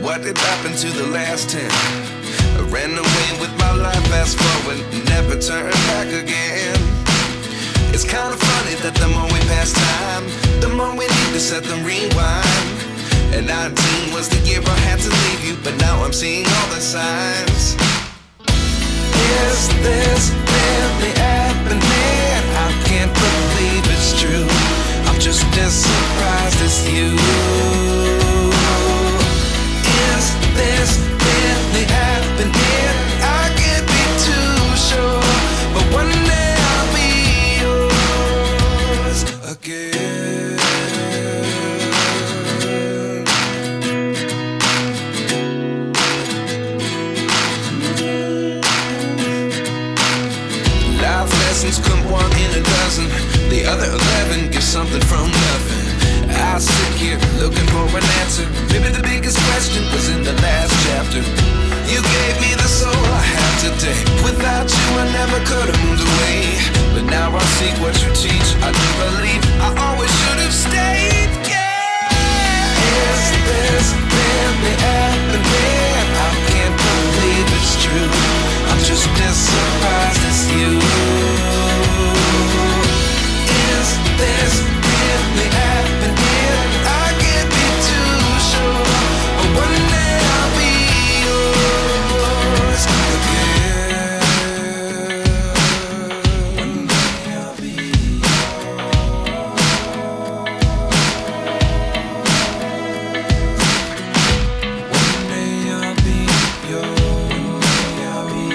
What did happen to the last 10? I ran away with my life, fast forward, never turn back again. It's kind of funny that the more we pass time, the more we need to set them rewind. And 19 was the year I had to leave you, but now I'm seeing all the signs. Is this really happening? I can't believe it's true. I'm just as surprised as you. Is this really happening? I can't be too sure, but one day I'll be yours again. Life lessons come one in a dozen. The other 11 get something from nothing. I sit here looking for an answer. Maybe the biggest question was in the last chapter. You gave me the soul I have today. Without you I never could have moved away. But now I see what you teach. I do believe I always should have stayed. Yeah. Is this really happening? I can't believe it's true. I'm just as surprised as you. Is this really happening? I can't be too sure, but one day I'll be yours again. One day I'll be yours. One day I'll be yours. One day I'll be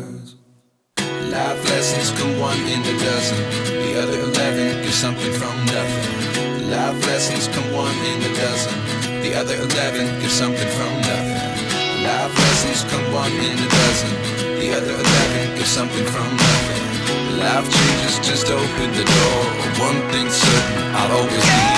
yours. Life lessons come one in a dozen. The other 11 get something from nothing. Life lessons come one in a dozen. The other 11 get something from nothing. Life lessons come one in a dozen. The other 11 get something from nothing. Life changes, just open the door. One thing's certain, I'll always be